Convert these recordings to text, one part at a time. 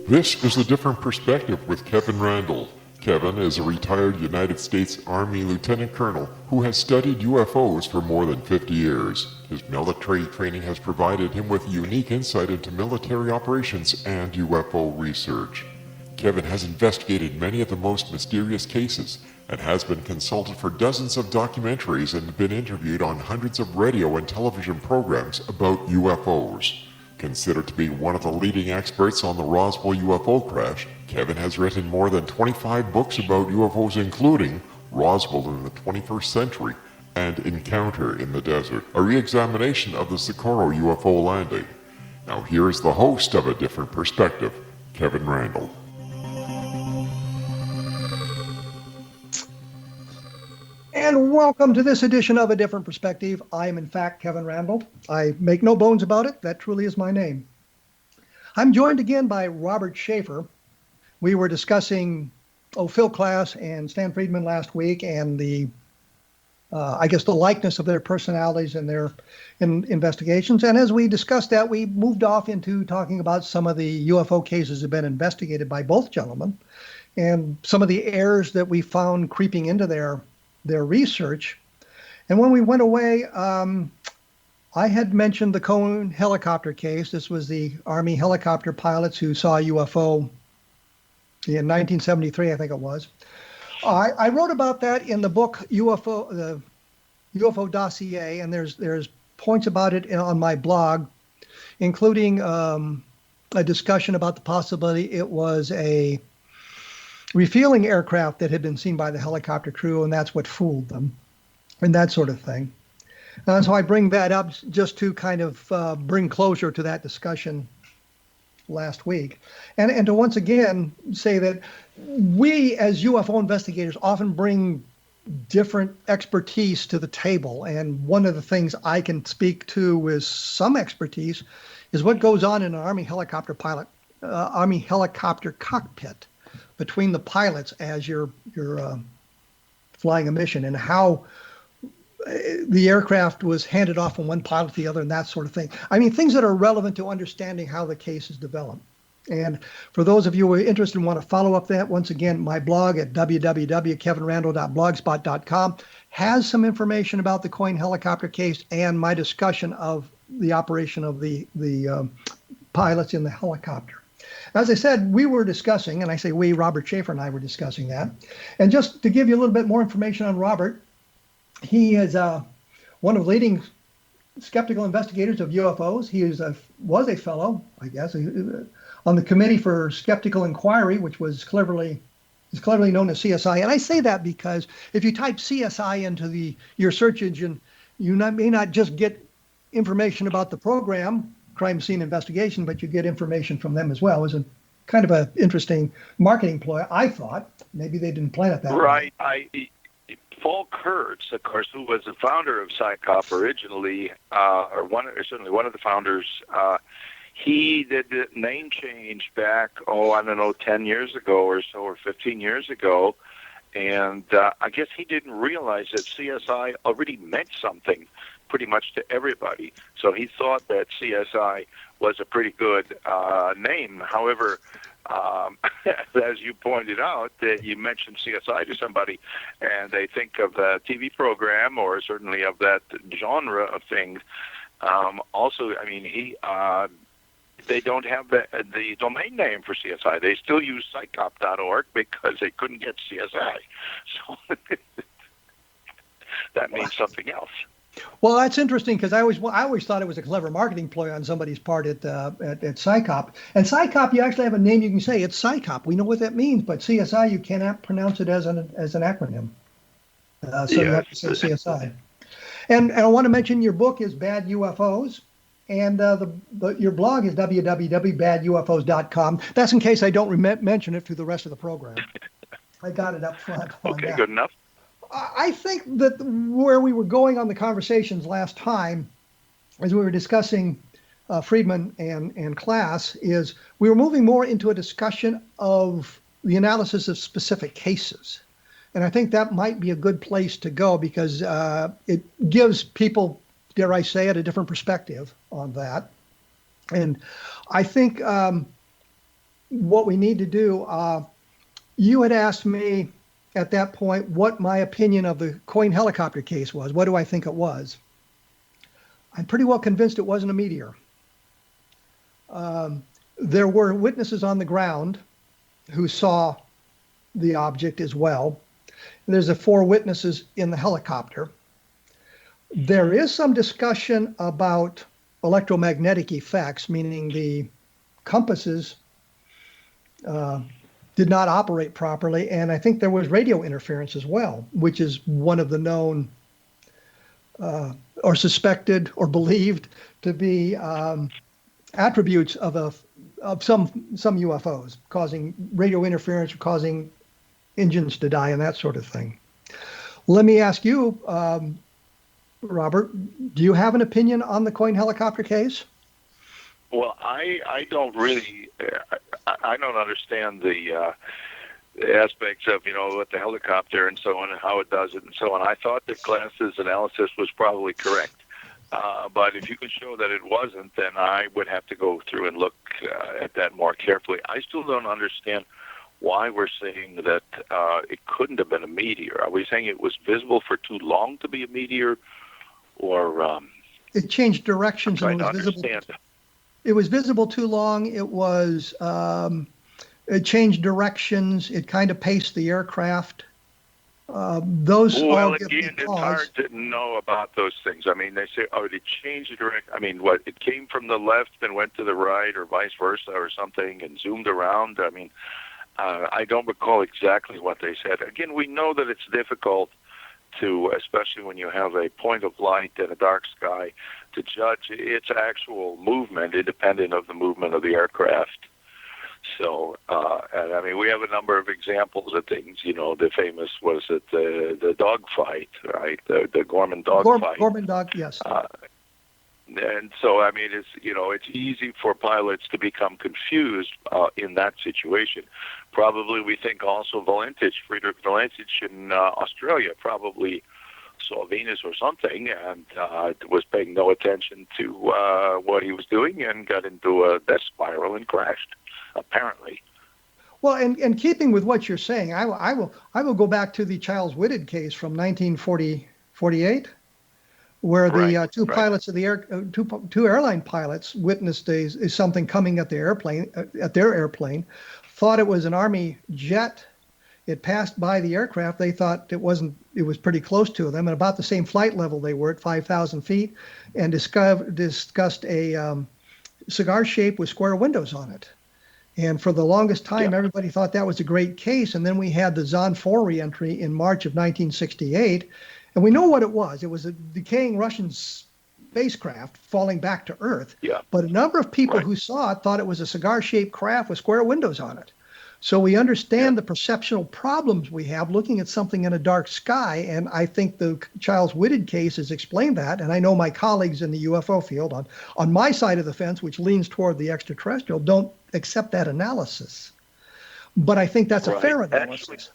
This is A Different Perspective with Kevin Randle. Kevin is a retired United States Army Lieutenant Colonel who has studied UFOs for more than 50 years. His military training has provided him with unique insight into military operations and UFO research. Kevin has investigated many of the most mysterious cases and has been consulted for dozens of documentaries and been interviewed on hundreds of radio and television programs about UFOs. Considered to be one of the leading experts on the Roswell UFO crash, Kevin has written more than 25 books about UFOs, including Roswell in the 21st Century and Encounter in the Desert, a re-examination of the Socorro UFO landing. Now here's the host of A Different Perspective, Kevin Randle. And welcome to this edition of A Different Perspective. I am, in fact, Kevin Randle. I make no bones about it. That truly is my name. I'm joined again by Robert Sheaffer. We were discussing Phil Klass and Stan Friedman last week, and the likeness of their personalities and their investigations. And as we discussed that, we moved off into talking about some of the UFO cases that have been investigated by both gentlemen, and some of the errors that we found creeping into their research. And when we went away, I had mentioned the Cohen helicopter case. This was the Army helicopter pilots who saw a UFO in 1973, I think it was. I wrote about that in the book the UFO Dossier, and there's points about it on my blog, including a discussion about the possibility it was a refueling aircraft that had been seen by the helicopter crew, and that's what fooled them, and that sort of thing. So I bring that up just to kind of bring closure to that discussion last week, and to once again say that we as UFO investigators often bring different expertise to the table, and one of the things I can speak to with some expertise is what goes on in an Army helicopter cockpit between the pilots as you're flying a mission, and how the aircraft was handed off from one pilot to the other, and that sort of thing. I mean, things that are relevant to understanding how the case is developed. And for those of you who are interested and want to follow up that, once again, my blog at www.kevinrandle.blogspot.com has some information about the Cohen helicopter case and my discussion of the operation of the pilots in the helicopter. As I said, we were discussing, and I say we, Robert Sheaffer and I were discussing that. And just to give you a little bit more information on Robert, he is one of the leading skeptical investigators of UFOs. He was a fellow, I guess, on the Committee for Skeptical Inquiry, which is cleverly known as CSI. And I say that because if you type CSI into your search engine, you may not just get information about the program, crime scene investigation, but you get information from them as well. It was a kind of an interesting marketing ploy, I thought. Maybe they didn't plan it that way. Right. Paul Kurtz, of course, who was the founder of SCHEAFFER originally, certainly one of the founders, he did the name change back, 10 years ago or so, or 15 years ago. And I guess he didn't realize that CSI already meant something pretty much to everybody. So he thought that CSI was a pretty good name. However, as you pointed out, that you mentioned CSI to somebody, and they think of the TV program or certainly of that genre of things. Also, I mean, they don't have the domain name for CSI. They still use psychop.org because they couldn't get CSI. So that means something else. Well, that's interesting because I always thought it was a clever marketing ploy on somebody's part at PsyCop. And PsyCop, you actually have a name you can say. It's PsyCop. We know what that means, but CSI, you cannot pronounce it as an acronym. So you have to say CSI. And I want to mention your book is Bad UFOs, and your blog is www.badufos.com. That's in case I don't mention it through the rest of the program. I got it up front. Okay, good enough. I think that where we were going on the conversations last time, as we were discussing Friedman and Klass, is we were moving more into a discussion of the analysis of specific cases. And I think that might be a good place to go because it gives people, dare I say it, a different perspective on that. And I think what we need to do, you had asked me at that point what my opinion of the coin helicopter case was. What do I think it was? I'm pretty well convinced it wasn't a meteor. There were witnesses on the ground who saw the object as well. There's 4 witnesses in the helicopter. There is some discussion about electromagnetic effects, meaning the compasses did not operate properly, and I think there was radio interference as well, which is one of the known or suspected or believed to be attributes of some UFOs, causing radio interference, causing engines to die, and that sort of thing. Let me ask you, Robert, do you have an opinion on the coin helicopter case? Well, I don't really, I don't understand the aspects of, what the helicopter and so on and how it does it and so on. I thought that Klass's analysis was probably correct. But if you can show that it wasn't, then I would have to go through and look at that more carefully. I still don't understand why we're saying that it couldn't have been a meteor. Are we saying it was visible for too long to be a meteor? Or it changed directions and it was visible. It was visible too long. It was it changed directions. It kind of paced the aircraft. Those well, all again, it's hard to know about those things. I mean, they say, oh, it changed the direction. I mean, what? It came from the left and went to the right, or vice versa, or something, and zoomed around. I mean, I don't recall exactly what they said. Again, we know that it's difficult to, especially when you have a point of light and a dark sky, to judge its actual movement independent of the movement of the aircraft. So, and I mean, we have a number of examples of things, the famous, the dog fight, right? The Gorman dog fight. Gorman dog, yes. And so, I mean, it's easy for pilots to become confused in that situation. Probably we think also Friedrich Valentich in Australia probably saw Venus or something and was paying no attention to what he was doing and got into a death spiral and crashed, apparently. Well, and keeping with what you're saying, I will go back to the Charles Whitted case from 1948. Where the two pilots of the two airline pilots witnessed something coming at their airplane, thought it was an Army jet. It passed by the aircraft. They thought it wasn't. It was pretty close to them, and about the same flight level they were at 5,000 feet, and discussed a cigar shape with square windows on it. And for the longest time, everybody thought that was a great case. And then we had the Zond 4 reentry in March of 1968. And we know what it was. It was a decaying Russian spacecraft falling back to Earth. Yeah. But a number of people who saw it thought it was a cigar-shaped craft with square windows on it. So we understand the perceptual problems we have looking at something in a dark sky. And I think the Charles Whitted case has explained that. And I know my colleagues in the UFO field on my side of the fence, which leans toward the extraterrestrial, don't accept that analysis. But I think that's a fair analysis.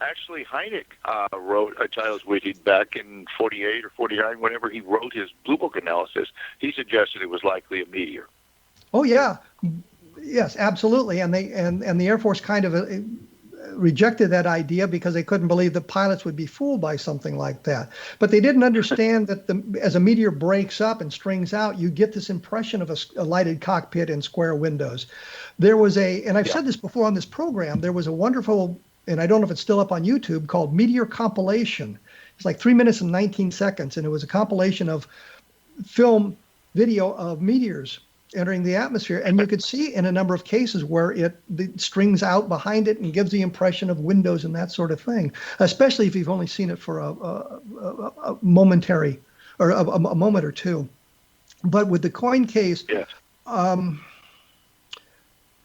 Actually, Hynek wrote a Charles Whitted back in 48 or 49, whenever he wrote his Blue Book analysis. He suggested it was likely a meteor. Oh, yeah. Yes, absolutely. And the Air Force kind of rejected that idea because they couldn't believe that pilots would be fooled by something like that. But they didn't understand that as a meteor breaks up and strings out, you get this impression of a lighted cockpit and square windows. There was and I've said this before on this program, there was a wonderful, and I don't know if it's still up on YouTube, called Meteor Compilation. It's like 3 minutes and 19 seconds, and it was a compilation of video of meteors entering the atmosphere. And you could see in a number of cases where it strings out behind it and gives the impression of windows and that sort of thing, especially if you've only seen it for a momentary or a moment or two. But with the coin case, Jenny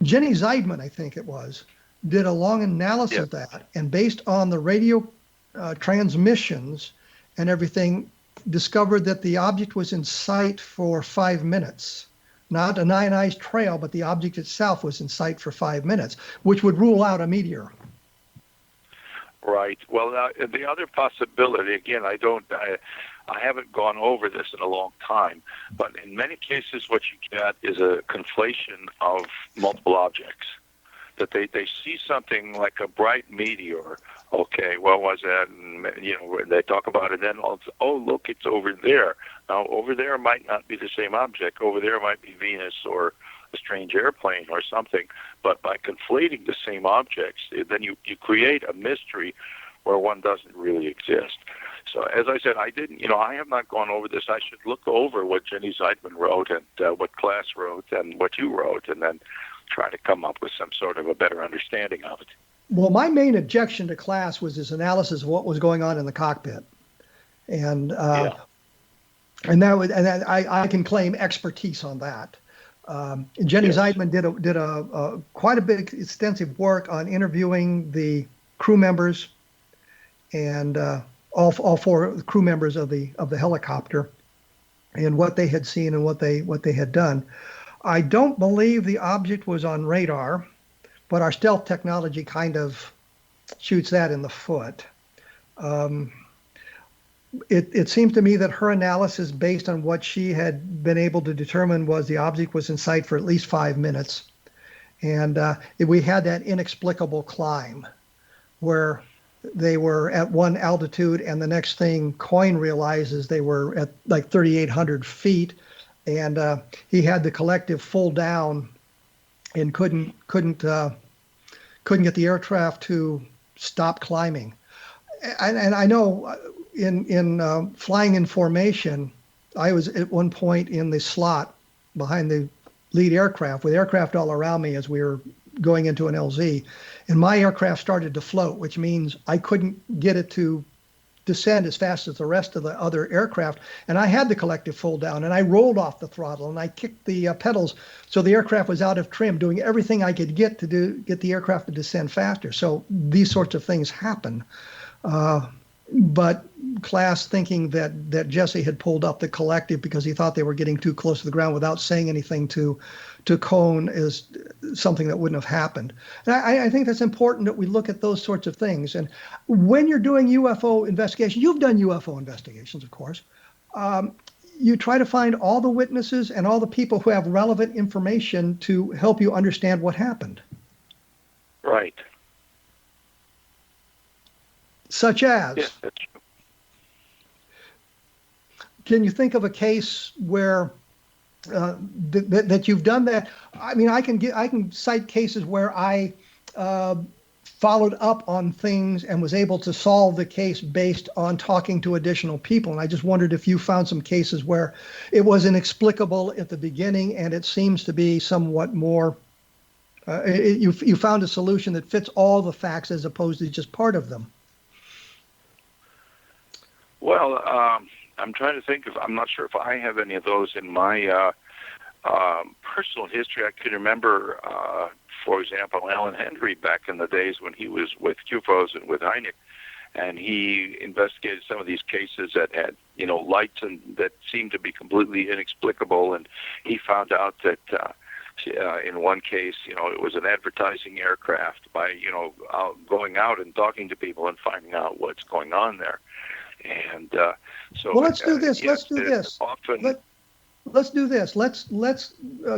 Zeidman, I think it was, did a long analysis of that, and based on the radio transmissions and everything, discovered that the object was in sight for 5 minutes. Not an ionized trail, but the object itself was in sight for 5 minutes, which would rule out a meteor. Right. Well, the other possibility, again, I haven't gone over this in a long time, but in many cases what you get is a conflation of multiple objects. That they see something like a bright meteor. Okay, what was that? And, they talk about it, then, oh, look, it's over there. Now, over there might not be the same object. Over there might be Venus or a strange airplane or something. But by conflating the same objects, then you create a mystery where one doesn't really exist. So, as I said, I have not gone over this. I should look over what Jenny Zeidman wrote and what Klass wrote and what you wrote, and then try to come up with some sort of a better understanding of it. Well, my main objection to Klass was his analysis of what was going on in the cockpit, and I can claim expertise on that. Jenny Zeidman did a quite a bit extensive work on interviewing the crew members and all four crew members of the helicopter, and what they had seen and what they had done. I don't believe the object was on radar, but our stealth technology kind of shoots that in the foot. It seems to me that her analysis, based on what she had been able to determine, was the object was in sight for at least 5 minutes. And we had that inexplicable climb where they were at one altitude, and the next thing Coyne realizes they were at like 3,800 feet. And he had the collective full down and couldn't get the aircraft to stop climbing. And I know in flying in formation, I was at one point in the slot behind the lead aircraft with aircraft all around me as we were going into an LZ, and my aircraft started to float, which means I couldn't get it to descend as fast as the rest of the other aircraft. And I had the collective full down, and I rolled off the throttle, and I kicked the pedals so the aircraft was out of trim, doing everything I could get the aircraft to descend faster. So these sorts of things happen. But Klass, thinking that Jesse had pulled up the collective because he thought they were getting too close to the ground without saying anything to Cohn, is something that wouldn't have happened. And I think that's important that we look at those sorts of things. And when you're doing UFO investigation, you've done UFO investigations, of course. You try to find all the witnesses and all the people who have relevant information to help you understand what happened. Right. Such as? Yes, that's true. Can you think of a case where that you've done that? I mean, I can cite cases where I followed up on things and was able to solve the case based on talking to additional people. And I just wondered if you found some cases where it was inexplicable at the beginning and it seems to be somewhat more. You found a solution that fits all the facts as opposed to just part of them. Well, I'm trying to think I'm not sure if I have any of those in my personal history. I can remember, for example, Alan Hendry back in the days when he was with UFOs and with Hynek, and he investigated some of these cases that had, lights and that seemed to be completely inexplicable. And he found out that in one case, it was an advertising aircraft by, going out and talking to people and finding out what's going on there. And so, well, let's do this. Let's do this. Often, let's do this. Let's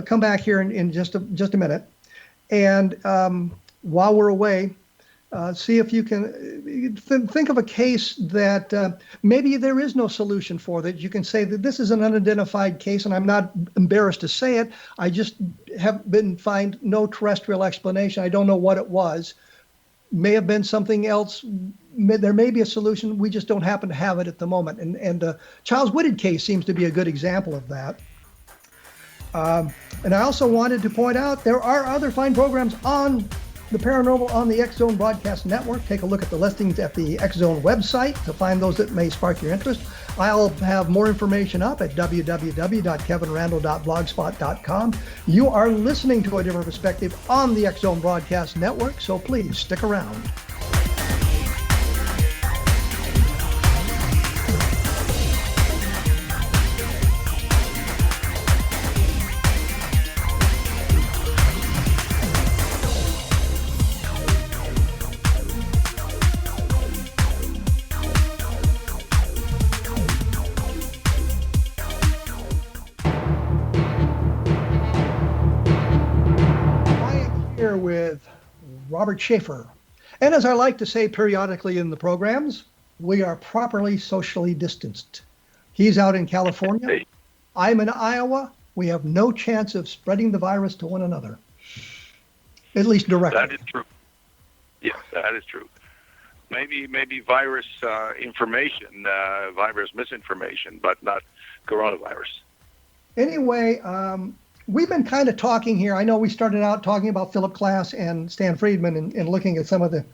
come back here in just a minute, and while we're away, see if you can think of a case that maybe there is no solution for, that you can say that this is an unidentified case, and I'm not embarrassed to say it. I just find no terrestrial explanation. I don't know what it was. May have been something else. There may be a solution. We just don't happen to have it at the moment. And Charles Whitted case seems to be a good example of that. And I also wanted to point out there are other fine programs on the paranormal on the X Zone Broadcast Network. Take a look at the listings at the X Zone website to find those that may spark your interest. I'll have more information up at www.kevinrandle.blogspot.com. You are listening to A Different Perspective on the X Zone Broadcast Network, so please stick around. here with Robert Sheaffer. And as I like to say periodically in the programs, we are properly socially distanced. He's out in California. I'm in Iowa. We have no chance of spreading the virus to one another, at least directly. That is true. Yes, that is true. Maybe virus information, virus misinformation, but not coronavirus. Anyway, we've been kind of talking here. I know we started out talking about Philip Klass and Stan Friedman and looking at some of the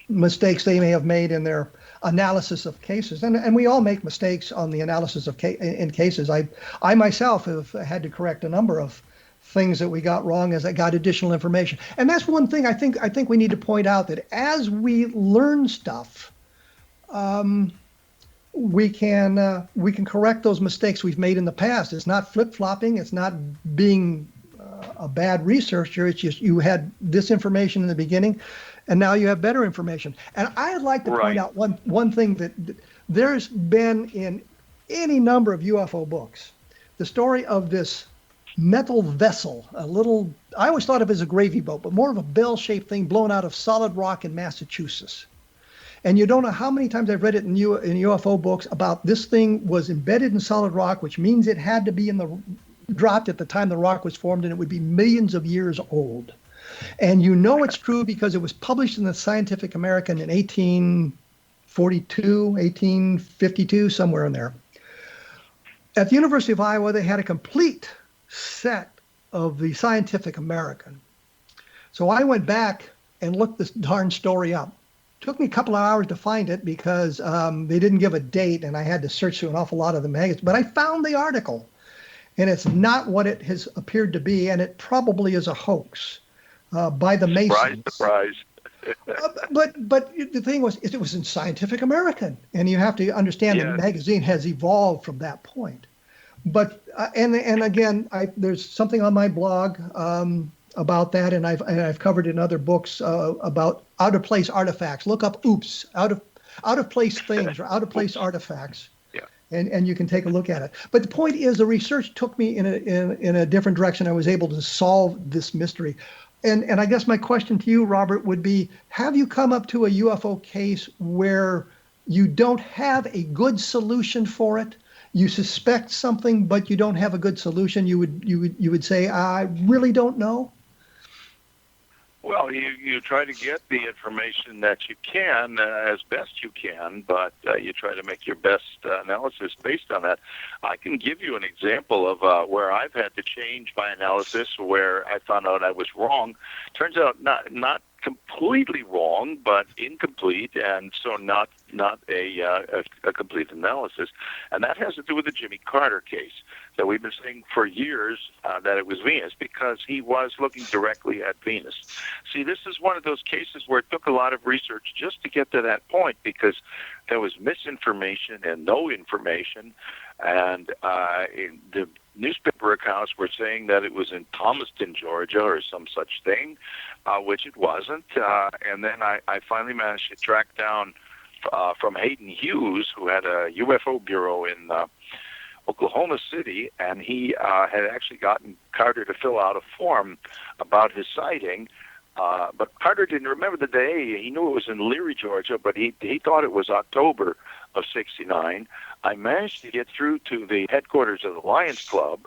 mistakes they may have made in their analysis of cases. And we all make mistakes on the analysis of in cases. I myself have had to correct a number of things that we got wrong as I got additional information. And that's one thing I think we need to point out, that as we learn stuff, we can correct those mistakes we've made in the past. It's not flip-flopping. It's not being a bad researcher. It's just you had this information in the beginning, and now you have better information. And I'd like to point out one thing that there's been in any number of UFO books, the story of this metal vessel, I always thought of it as a gravy boat, but more of a bell-shaped thing blown out of solid rock in Massachusetts. And you don't know how many times I've read it in UFO books about this thing was embedded in solid rock, which means it had to be dropped at the time the rock was formed, and it would be millions of years old. And you know it's true because it was published in the Scientific American in 1842, 1852, somewhere in there. At the University of Iowa, they had a complete set of the Scientific American. So I went back and looked this darn story up. Took me a couple of hours to find it because they didn't give a date, and I had to search through an awful lot of the magazines. But I found the article, and it's not what it has appeared to be, and it probably is a hoax by the Masons. Surprise. But the thing was, it was in Scientific American, and you have to understand the magazine has evolved from that point. But and again, there's something on my blog about that, and I've covered in other books about out of place artifacts. Look up "oops" out of place things or out of place artifacts, and you can take a look at it. But the point is, the research took me in a different direction. I was able to solve this mystery, and I guess my question to you, Robert, would be: have you come up to a UFO case where you don't have a good solution for it? You suspect something, but you don't have a good solution. You would say, I really don't know. Well, you try to get the information that you can as best you can, but you try to make your best analysis based on that. I can give you an example of where I've had to change my analysis, where I found out I was wrong. Turns out not completely wrong, but incomplete, and so not a complete analysis. And that has to do with the Jimmy Carter case that we've been saying for years that it was Venus, because he was looking directly at Venus. See, this is one of those cases where it took a lot of research just to get to that point, because there was misinformation and no information, and the newspaper accounts were saying that it was in Thomaston, Georgia, or some such thing, which it wasn't. And then I finally managed to track down from Hayden Hughes, who had a UFO bureau in Oklahoma City, and he had actually gotten Carter to fill out a form about his sighting. But Carter didn't remember the day. He knew it was in Leary, Georgia, but he thought it was October of '69. I managed to get through to the headquarters of the Lions Club,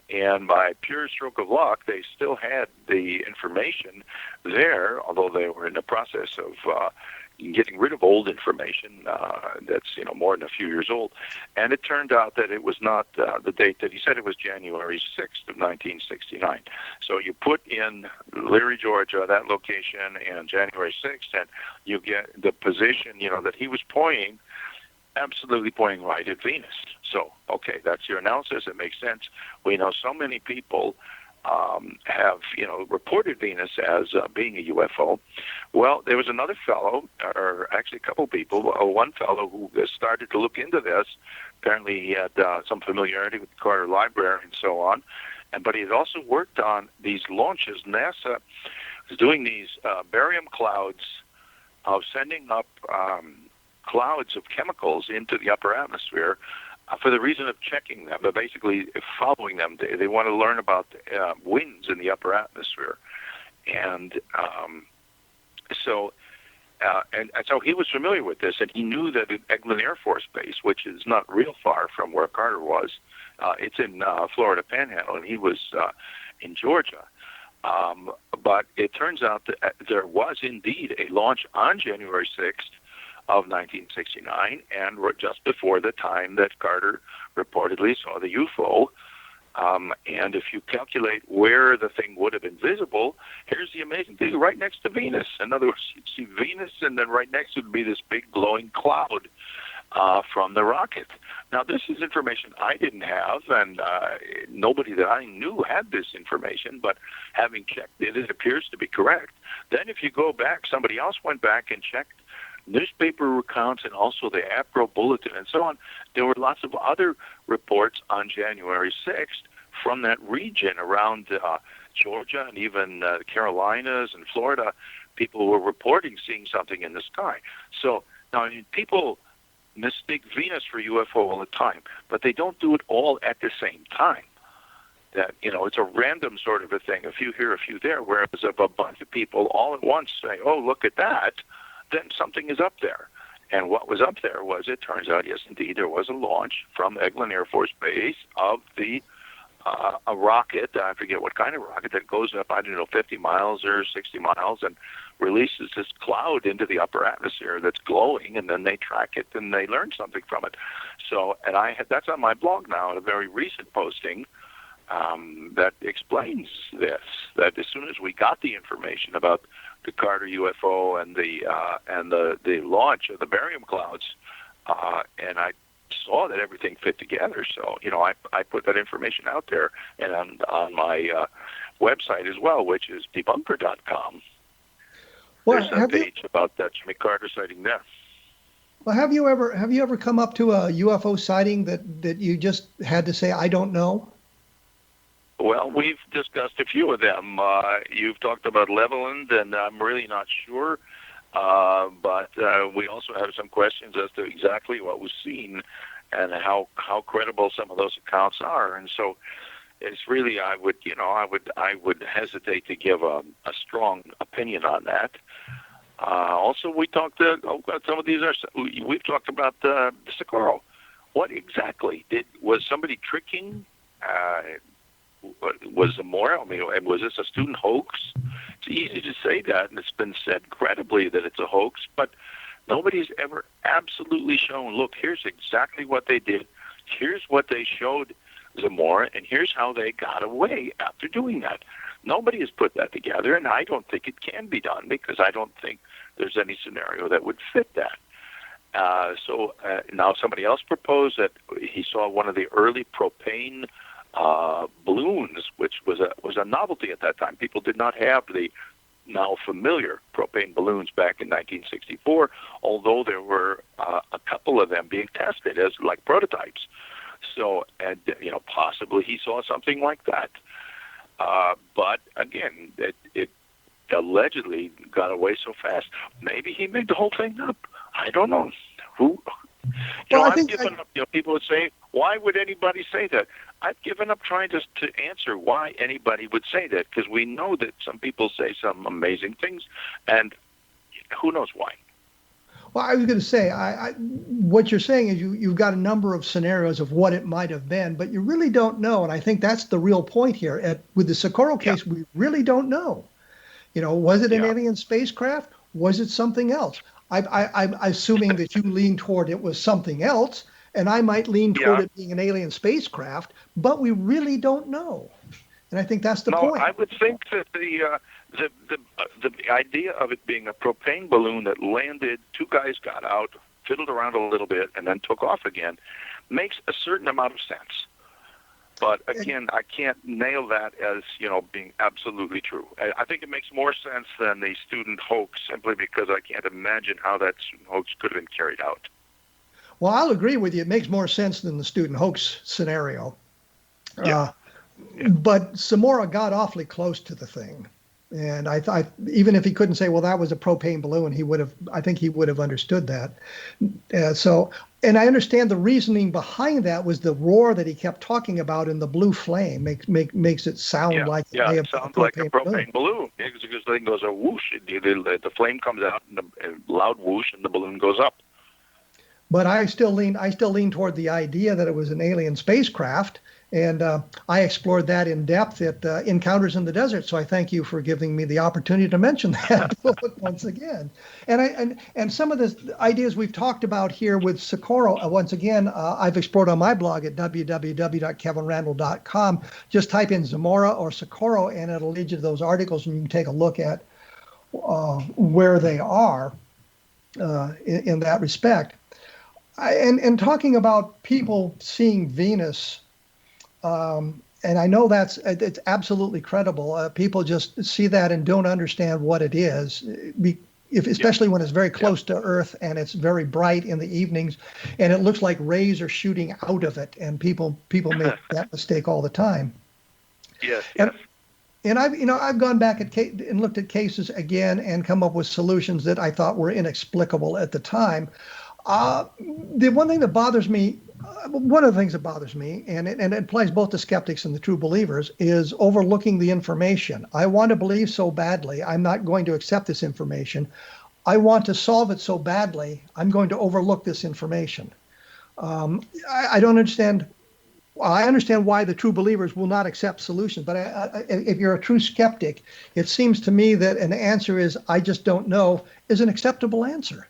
and by pure stroke of luck, they still had the information there, although they were in the process of getting rid of old information that's more than a few years old. And it turned out that it was not the date that he said. It was January 6th of 1969. So you put in Leary, Georgia, that location, and January 6th, and you get the position that he was pointing, absolutely pointing right at Venus. So, okay, that's your analysis. It makes sense. We know so many people have reported Venus as being a UFO. Well, there was another fellow, or actually a couple people. One fellow who started to look into this. Apparently, he had some familiarity with the Carter Library and so on. But he had also worked on these launches. NASA was doing these barium clouds of sending up clouds of chemicals into the upper atmosphere for the reason of checking them, but basically following them. They want to learn about winds in the upper atmosphere. And so he was familiar with this, and he knew that at Eglin Air Force Base, which is not real far from where Carter was, it's in Florida Panhandle, and he was in Georgia. But it turns out that there was indeed a launch on January 6th of 1969, and just before the time that Carter reportedly saw the UFO. And if you calculate where the thing would have been visible, here's the amazing thing, right next to Venus. In other words, you'd see Venus, and then right next would be this big glowing cloud from the rocket. Now, this is information I didn't have, and nobody that I knew had this information, but having checked it, it appears to be correct. Then if you go back, somebody else went back and checked newspaper accounts and also the APRO Bulletin and so on. There were lots of other reports on January 6th from that region around Georgia and even the Carolinas and Florida. People were reporting seeing something in the sky. So now, I mean, people mistake Venus for UFO all the time, but they don't do it all at the same time. That, you know, it's a random sort of a thing, a few here, a few there, whereas if a bunch of people all at once say, oh, look at that, then something is up there. And what was up there was, it turns out, yes, indeed, there was a launch from Eglin Air Force Base of a rocket, I forget what kind of rocket, that goes up, 50 miles or 60 miles, and releases this cloud into the upper atmosphere that's glowing, and then they track it and they learn something from it. So, and that's on my blog now, a very recent posting that explains this, that as soon as we got the information about the Carter UFO and the launch of the barium clouds, and I saw that everything fit together. So, you know, I put that information out there, and on my website as well, which is debunker.com. Well, there's a page about that Jimmy Carter sighting there. Well, have you ever come up to a UFO sighting that you just had to say, I don't know? Well, we've discussed a few of them. You've talked about Leveland, and I'm really not sure. But we also have some questions as to exactly what was seen and how credible some of those accounts are. And so it's really, I would hesitate to give a strong opinion on that. Also, we talked some of these we've talked about the Socorro. What exactly was somebody tricking? Was Zamora? I mean, was this a student hoax? It's easy to say that, and it's been said credibly that it's a hoax, but nobody's ever absolutely shown, look, here's exactly what they did. Here's what they showed Zamora, and here's how they got away after doing that. Nobody has put that together, and I don't think it can be done because I don't think there's any scenario that would fit that. So now somebody else proposed that he saw one of the early propane balloons, which was a novelty at that time. People did not have the now familiar propane balloons back in 1964, although there were a couple of them being tested as like prototypes. So, and you know, possibly he saw something like that. But again, it allegedly got away so fast. Maybe he made the whole thing up. I don't know. I've given up. You know, people would say, "Why would anybody say that?" I've given up trying to answer why anybody would say that, because we know that some people say some amazing things, and who knows why. Well, I was going to say, what you're saying is you've got a number of scenarios of what it might have been, but you really don't know, and I think that's the real point here. With the Socorro case, we really don't know. You know, was it an alien spacecraft? Was it something else? I'm assuming that you lean toward it was something else, and I might lean toward it being an alien spacecraft, but we really don't know. And I think that's the point. I would think that the idea of it being a propane balloon that landed, two guys got out, fiddled around a little bit, and then took off again, makes a certain amount of sense. But again, I can't nail that as, you know, being absolutely true. I think it makes more sense than the student hoax, simply because I can't imagine how that student hoax could have been carried out. Well, I'll agree with you. It makes more sense than the student hoax scenario. But Zamora got awfully close to the thing. And even if he couldn't say, well, that was a propane balloon, I think he would have understood that. And I understand the reasoning behind that was the roar that he kept talking about in the blue flame makes it sound like it sounds like a propane balloon. Because the thing goes a whoosh, the flame comes out and a loud whoosh, and the balloon goes up. But I still lean toward the idea that it was an alien spacecraft. And I explored that in depth at Encounters in the Desert. So I thank you for giving me the opportunity to mention that once again. And some of the ideas we've talked about here with Socorro, once again, I've explored on my blog at www.kevinrandle.com. Just type in Zamora or Socorro, and it'll lead you to those articles, and you can take a look at where they are in that respect. And talking about people seeing Venus. And I know it's absolutely credible. People just see that and don't understand what it is, especially when it's very close to Earth and it's very bright in the evenings, and it looks like rays are shooting out of it, and people make that mistake all the time. Yes. And I've gone back and looked at cases again and come up with solutions that I thought were inexplicable at the time. The one thing that bothers me. One of the things that bothers me, and it applies both to skeptics and the true believers, is overlooking the information. I want to believe so badly, I'm not going to accept this information. I want to solve it so badly, I'm going to overlook this information. I don't understand. I understand why the true believers will not accept solutions, but if you're a true skeptic, it seems to me that an answer is, I just don't know, is an acceptable answer.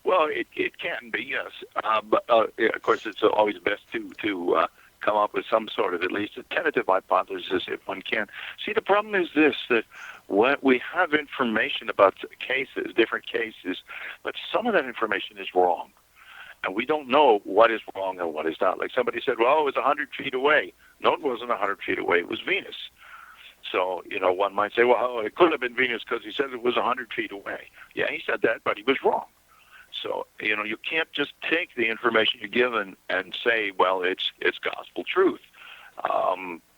Well, it can be, yes. But, of course, it's always best to come up with some sort of at least a tentative hypothesis if one can. See, the problem is this, that when we have information about cases, different cases, but some of that information is wrong. And we don't know what is wrong and what is not. Like somebody said, well, it was 100 feet away. No, it wasn't 100 feet away. It was Venus. So, one might say, well, it could have been Venus because he said it was 100 feet away. Yeah, he said that, but he was wrong. So, you can't just take the information you're given and say, well, it's gospel truth.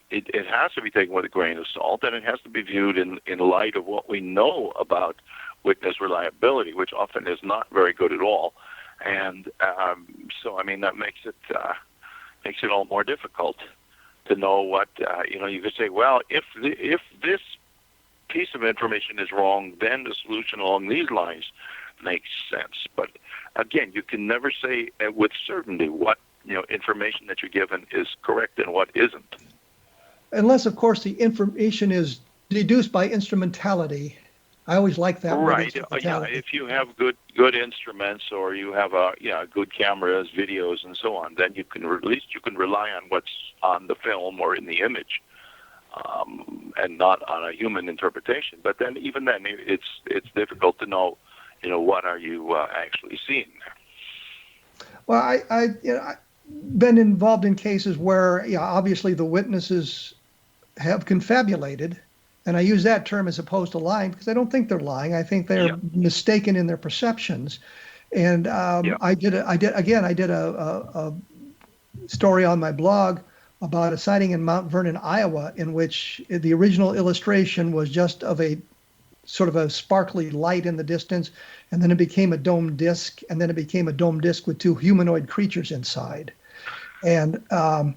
It has to be taken with a grain of salt, and it has to be viewed in light of what we know about witness reliability, which often is not very good at all. And so, that makes it all more difficult to know what, you could say, well, if this piece of information is wrong, then the solution along these lines makes sense. But again, you can never say with certainty what information that you're given is correct and what isn't. Unless, of course, the information is deduced by instrumentality. I always like that. Right. Yeah. If you have good instruments, or you have good cameras, videos, and so on, then at least you can rely on what's on the film or in the image, and not on a human interpretation. But then, even then, it's difficult to know. What are you actually seeing there? Well, I've been involved in cases where, obviously the witnesses have confabulated, and I use that term as opposed to lying because I don't think they're lying. I think they're mistaken in their perceptions. And I did a story on my blog about a sighting in Mount Vernon, Iowa, in which the original illustration was just of a sort of a sparkly light in the distance, and then it became a domed disc, and then it became a domed disc with two humanoid creatures inside. And the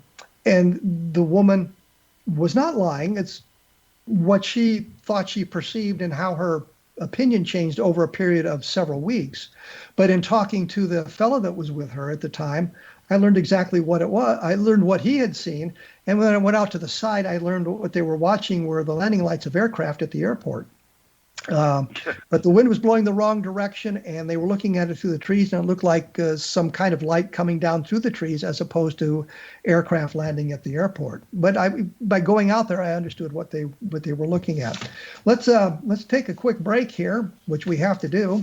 woman was not lying. It's what she thought she perceived and how her opinion changed over a period of several weeks. But in talking to the fellow that was with her at the time, I learned exactly what it was. I learned what he had seen. And when I went out to the side, I learned what they were watching were the landing lights of aircraft at the airport. But the wind was blowing the wrong direction, and they were looking at it through the trees, and it looked like some kind of light coming down through the trees as opposed to aircraft landing at the airport. But by going out there, I understood what they were looking at. Let's take a quick break here, which we have to do.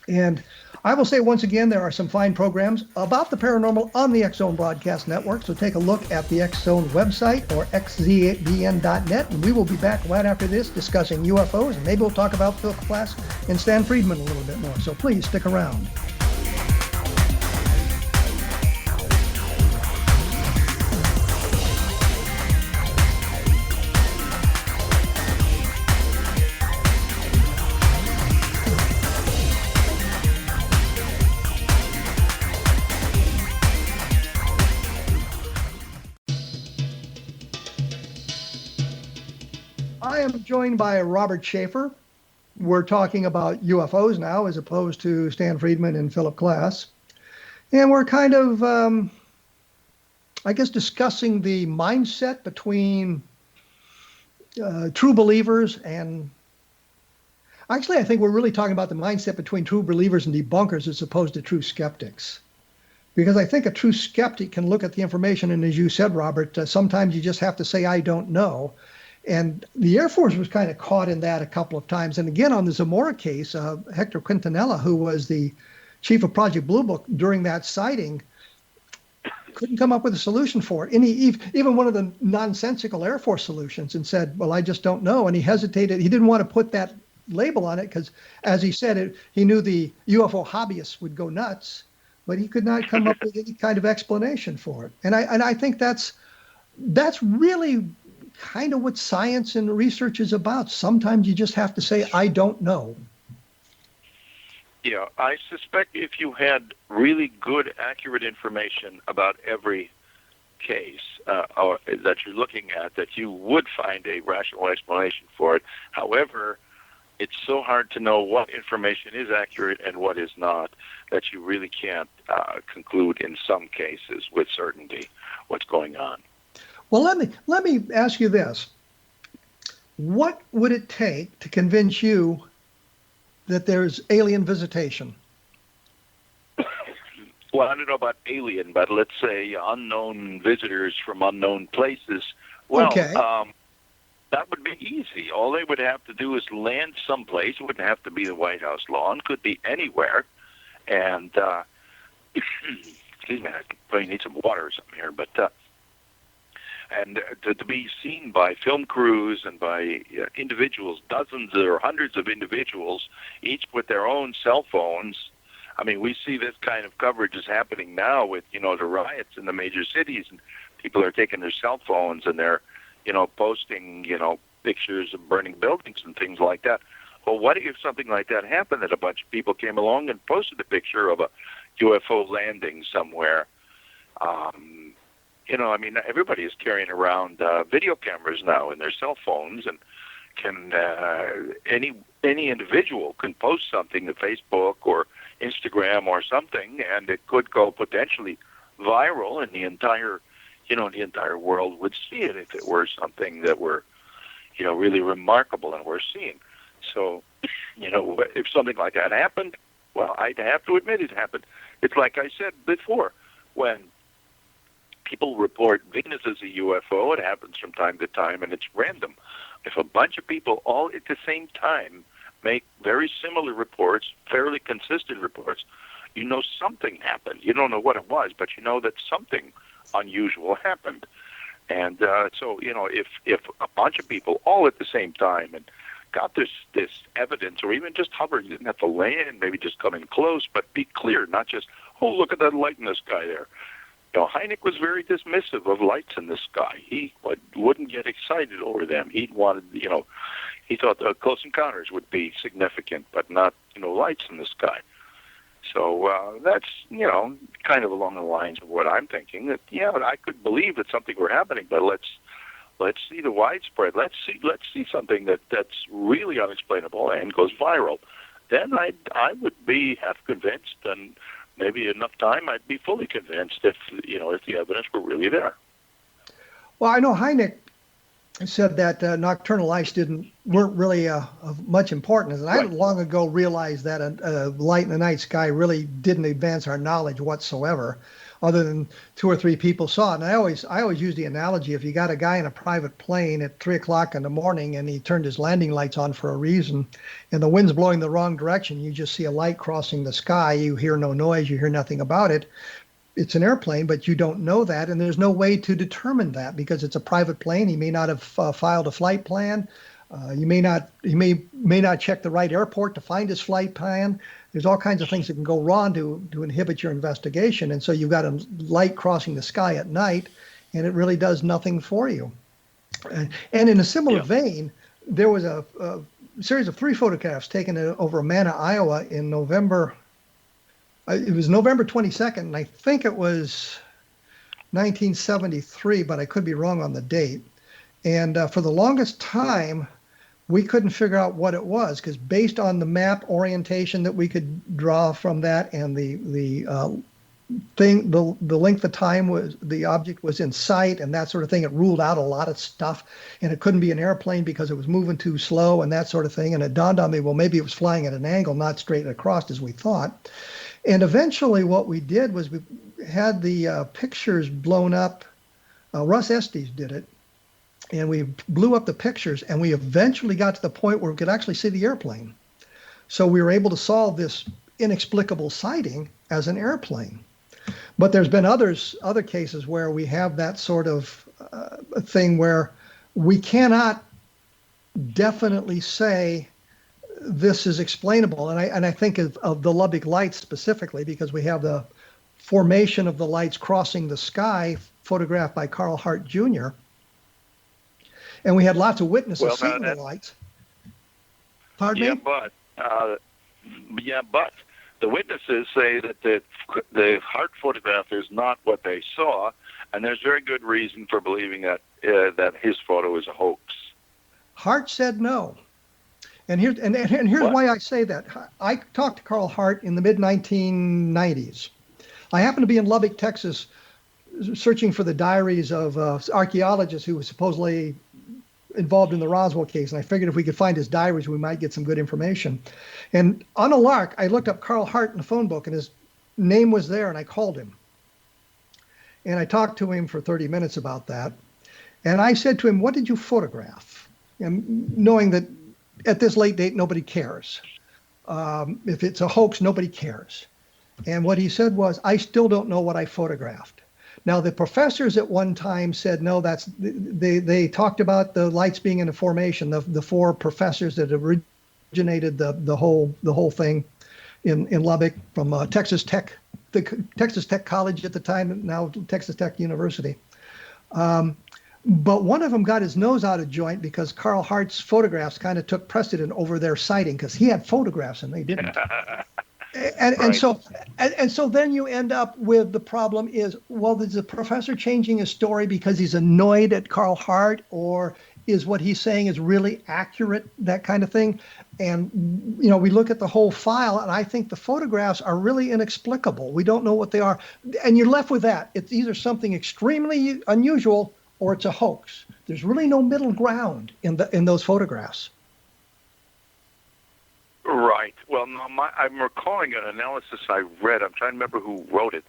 And I will say once again, there are some fine programs about the paranormal on the X-Zone Broadcast Network. So take a look at the X-Zone website or xzbn.net. And we will be back right after this discussing UFOs. And maybe we'll talk about Phil Klass and Stan Friedman a little bit more. So please stick around. I am joined by Robert Sheaffer. We're talking about UFOs now as opposed to Stan Friedman and Philip Klass. And we're kind of, I guess, discussing the mindset between true believers and actually, I think we're really talking about the mindset between true believers and debunkers as opposed to true skeptics. Because I think a true skeptic can look at the information, and as you said, Robert, sometimes you just have to say, I don't know. And the Air Force was kind of caught in that a couple of times. And again, on the Zamora case, Hector Quintanilla, who was the chief of Project Blue Book during that sighting, couldn't come up with a solution for it. And he, even one of the nonsensical Air Force solutions, and said, well, I just don't know. And he hesitated. He didn't want to put that label on it because, as he said, he knew the UFO hobbyists would go nuts, but he could not come up with any kind of explanation for it. And I think that's really kind of what science and research is about. Sometimes you just have to say, I don't know. Yeah, I suspect if you had really good, accurate information about every case or that you're looking at, that you would find a rational explanation for it. However, it's so hard to know what information is accurate and what is not that you really can't conclude in some cases with certainty what's going on. Well, let me ask you this. What would it take to convince you that there's alien visitation? Well, I don't know about alien, but let's say unknown visitors from unknown places. Well, okay. That would be easy. All they would have to do is land someplace. It wouldn't have to be the White House lawn. Could be anywhere. And, excuse me, I probably need some water or something here. But, and to be seen by film crews and by individuals, dozens or hundreds of individuals, each with their own cell phones. I mean, we see this kind of coverage is happening now with, the riots in the major cities, and people are taking their cell phones and they're, posting, pictures of burning buildings and things like that. Well, what if something like that happened, that a bunch of people came along and posted a picture of a UFO landing somewhere? Everybody is carrying around video cameras now in their cell phones, and can any individual can post something to Facebook or Instagram or something, and it could go potentially viral, and the entire world would see it if it were something that were, really remarkable and we're seeing. So, if something like that happened, well, I'd have to admit it happened. It's like I said before, when people report Venus as a UFO, it happens from time to time, and it's random. If a bunch of people all at the same time make very similar reports, fairly consistent reports, something happened. You don't know what it was, but you know that something unusual happened. And so, if a bunch of people all at the same time and got this evidence, or even just hover, you didn't have to land, maybe just come in close, but be clear, not just, oh, look at that light in the sky there. Hynek was very dismissive of lights in the sky. He wouldn't get excited over them. He wanted, he thought the close encounters would be significant, but not, lights in the sky. So that's, kind of along the lines of what I'm thinking. That I could believe that something were happening, but let's see the widespread. Let's see something that's really unexplainable and goes viral. Then I would be half convinced, and maybe enough time I'd be fully convinced if the evidence were really there. Well, I know Hynek said that nocturnal lights weren't really of much importance, and I long ago realized that a light in the night sky really didn't advance our knowledge whatsoever, other than 2 or 3 people saw it. And I always use the analogy: if you got a guy in a private plane at 3 o'clock in the morning and he turned his landing lights on for a reason, and the wind's blowing the wrong direction, you just see a light crossing the sky. You hear no noise, you hear nothing about it. It's an airplane, but you don't know that, and there's no way to determine that because it's a private plane. He may not have filed a flight plan. He may not check the right airport to find his flight plan. There's all kinds of things that can go wrong to inhibit your investigation, and so you've got a light crossing the sky at night, and it really does nothing for you. And in a similar vein, there was a series of 3 photographs taken over Amana, Iowa in November. It was November 22nd, and I think it was 1973, but I could be wrong on the date. And for the longest time, we couldn't figure out what it was, because based on the map orientation that we could draw from that, and the length of time was the object was in sight and that sort of thing, it ruled out a lot of stuff, and it couldn't be an airplane because it was moving too slow and that sort of thing. And it dawned on me, well, maybe it was flying at an angle, not straight across as we thought. And eventually what we did was we had the pictures blown up. Russ Estes did it, and we blew up the pictures, and we eventually got to the point where we could actually see the airplane. So we were able to solve this inexplicable sighting as an airplane. But there's been other cases where we have that sort of thing where we cannot definitely say this is explainable. And I think of the Lubbock lights specifically, because we have the formation of the lights crossing the sky photographed by Carl Hart Jr. And we had lots of witnesses seeing the lights. Pardon me? But the witnesses say that the Hart photograph is not what they saw, and there's very good reason for believing that that his photo is a hoax. Hart said no. And here's why I say that. I talked to Carl Hart in the mid-1990s. I happened to be in Lubbock, Texas, searching for the diaries of archaeologists who was supposedly involved in the Roswell case, and I figured if we could find his diaries, we might get some good information. And on a lark, I looked up Carl Hart in the phone book, and his name was there, and I called him. And I talked to him for 30 minutes about that. And I said to him, what did you photograph? And knowing that at this late date, nobody cares. If it's a hoax, nobody cares. And what he said was, I still don't know what I photographed. Now, the professors at one time said, no, they talked about the lights being in a formation, the four professors that originated the whole thing in Lubbock from Texas Tech, the Texas Tech College at the time, now Texas Tech University. But one of them got his nose out of joint because Carl Hart's photographs kind of took precedent over their sighting, because he had photographs and they didn't. And so then you end up with the problem is, well, is the professor changing his story because he's annoyed at Carl Hart, or is what he's saying is really accurate, that kind of thing? And, we look at the whole file, and I think the photographs are really inexplicable. We don't know what they are. And you're left with that. It's either something extremely unusual or it's a hoax. There's really no middle ground in those photographs. Right. Well, no, I'm recalling an analysis I read. I'm trying to remember who wrote it.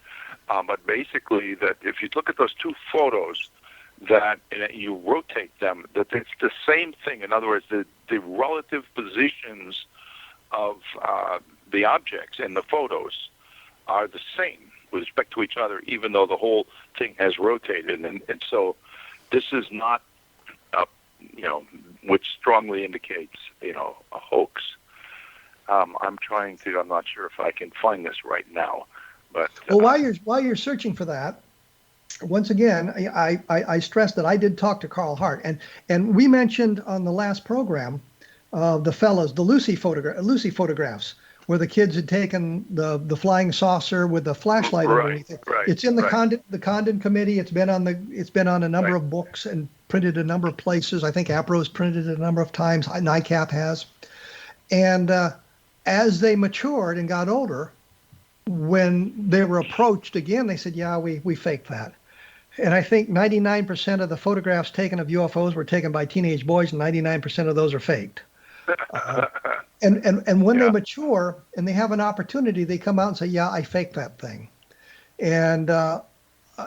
But basically, that if you look at those two photos, that you rotate them, that it's the same thing. In other words, the relative positions of the objects in the photos are the same with respect to each other, even though the whole thing has rotated. And so this is not, which strongly indicates, a hoax. I'm not sure if I can find this right now, but well, while you're searching for that, once again, I stress that I did talk to Carl Hart, and we mentioned on the last program the Lucy photographs, where the kids had taken the flying saucer with the flashlight underneath it. Right, it's in the Condon Committee. It's been on a number of books and printed a number of places. I think APRO's printed it a number of times. NICAP has, and as they matured and got older, when they were approached again, they said, yeah, we faked that. And I think 99% of the photographs taken of UFOs were taken by teenage boys, and 99% of those are faked. And when they mature and they have an opportunity, they come out and say, yeah, I faked that thing. And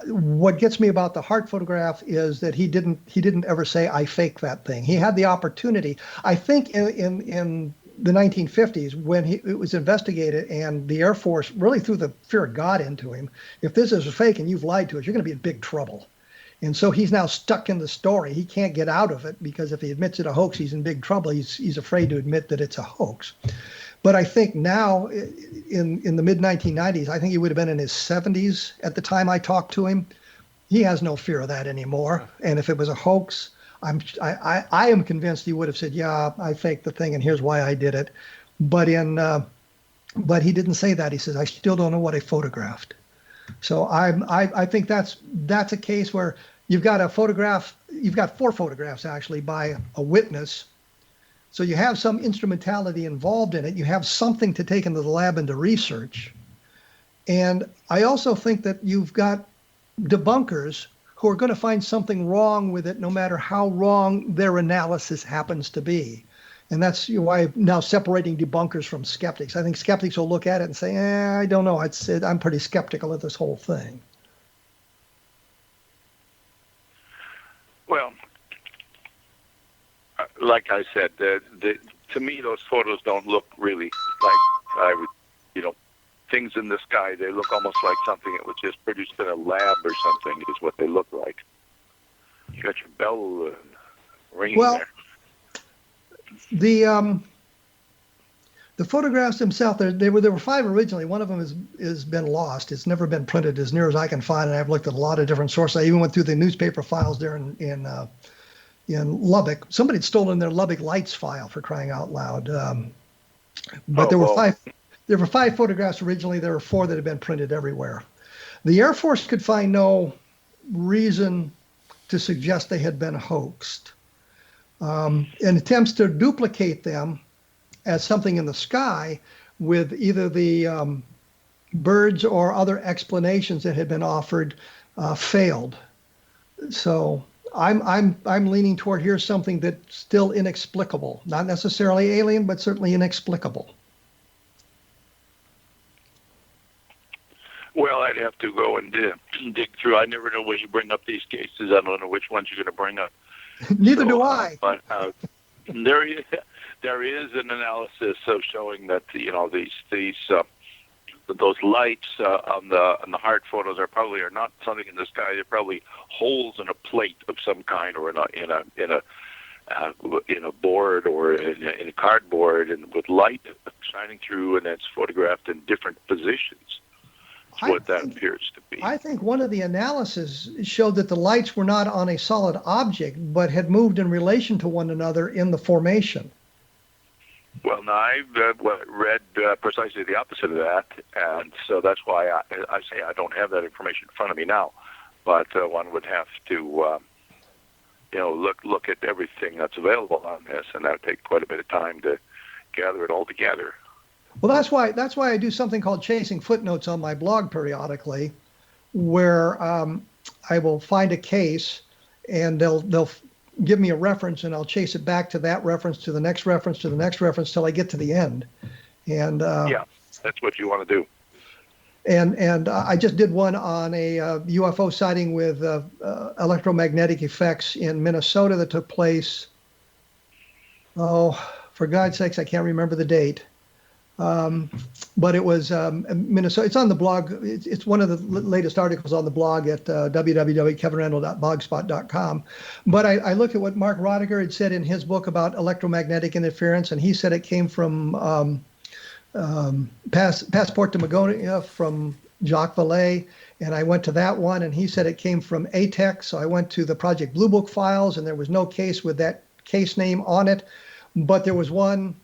what gets me about the Hart photograph is that he didn't ever say, I faked that thing. He had the opportunity. I think in the 1950s, when it was investigated and the Air Force really threw the fear of God into him, if this is a fake and you've lied to us, you're going to be in big trouble. And so he's now stuck in the story. He can't get out of it, because if he admits it a hoax, he's in big trouble. He's afraid to admit that it's a hoax. But I think now, in the mid-1990s, I think he would have been in his 70s at the time I talked to him. He has no fear of that anymore. And if it was a hoax, I am convinced he would have said, yeah, I faked the thing and here's why I did it. But he didn't say that. He says, I still don't know what I photographed. So I think that's a case where you've got four photographs actually by a witness So you have some instrumentality involved in it. You have something to take into the lab and to research. And I also think that you've got debunkers who are going to find something wrong with it, no matter how wrong their analysis happens to be. And that's why I'm now separating debunkers from skeptics. I think skeptics will look at it and say, I don't know. I'm pretty skeptical of this whole thing. Well, like I said, to me, those photos don't look really like things in the sky. They look almost like something that was just produced in a lab or something, is what they look like. You got your bell ringing there. The photographs themselves, there were 5 originally. One of them has been lost. It's never been printed, as near as I can find. And I've looked at a lot of different sources. I even went through the newspaper files there in Lubbock. Somebody had stolen their Lubbock Lights file, for crying out loud. But there were 5. There were 5 photographs originally. There were 4 that had been printed everywhere. The Air Force could find no reason to suggest they had been hoaxed. And attempts to duplicate them as something in the sky with either the birds or other explanations that had been offered failed. So I'm leaning toward here's something that's still inexplicable, not necessarily alien, but certainly inexplicable. Well, I'd have to go and dig through. I never know when you bring up these cases. I don't know which ones you're going to bring up. Neither do I. But there is an analysis of showing that those lights on the heart photos are not something in the sky. They're probably holes in a plate of some kind, or in a board or in a cardboard, and with light shining through, and it's photographed in different positions. What that appears to be. I think one of the analyses showed that the lights were not on a solid object, but had moved in relation to one another in the formation. Well, now I've read precisely the opposite of that, and so that's why I say I don't have that information in front of me now. But one would have to, look at everything that's available on this, and that would take quite a bit of time to gather it all together. Well, that's why I do something called chasing footnotes on my blog periodically, where I will find a case, and they'll give me a reference, and I'll chase it back to that reference, to the next reference, to the next reference, till I get to the end. And yeah, that's what you want to do. And I just did one on a UFO sighting with electromagnetic effects in Minnesota that took place. Oh, for God's sakes, I can't remember the date. But it was Minnesota. It's on the blog. It's one of the latest articles on the blog at www.kevinrandle.blogspot.com. But I looked at what Mark Roediger had said in his book about electromagnetic interference, and he said it came from Passport to Magonia from Jacques Vallée. And I went to that one, and he said it came from ATEC. So I went to the Project Blue Book files, and there was no case with that case name on it. But there was one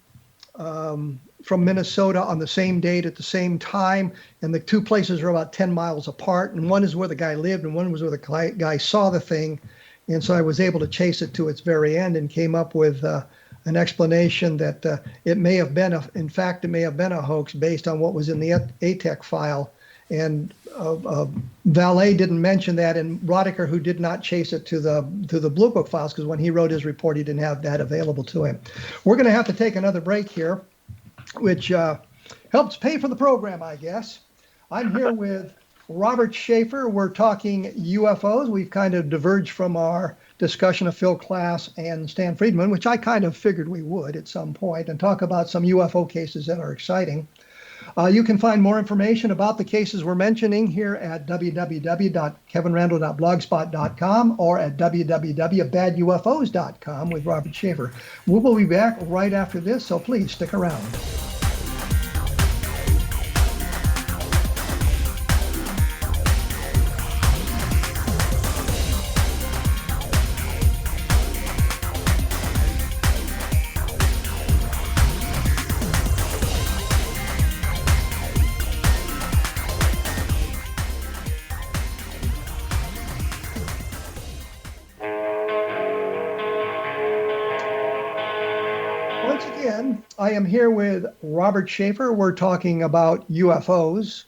from Minnesota on the same date at the same time, and the 2 places are about 10 miles apart, and one is where the guy lived and one was where the guy saw the thing. And so I was able to chase it to its very end and came up with an explanation that it may have been a hoax based on what was in the ATEC file. And Vallée didn't mention that, and Roediger, who did not chase it to the Blue Book files, because when he wrote his report, he didn't have that available to him. We're going to have to take another break here, which helps pay for the program, I guess. I'm here with Robert Sheaffer. We're talking UFOs. We've kind of diverged from our discussion of Phil Klass and Stan Friedman, which I kind of figured we would at some point, and talk about some UFO cases that are exciting. You can find more information about the cases we're mentioning here at www.kevinrandle.blogspot.com or at www.badufos.com with Robert Sheaffer. We will be back right after this, so please stick around. once again, I am here with Robert Sheaffer. We're talking about UFOs,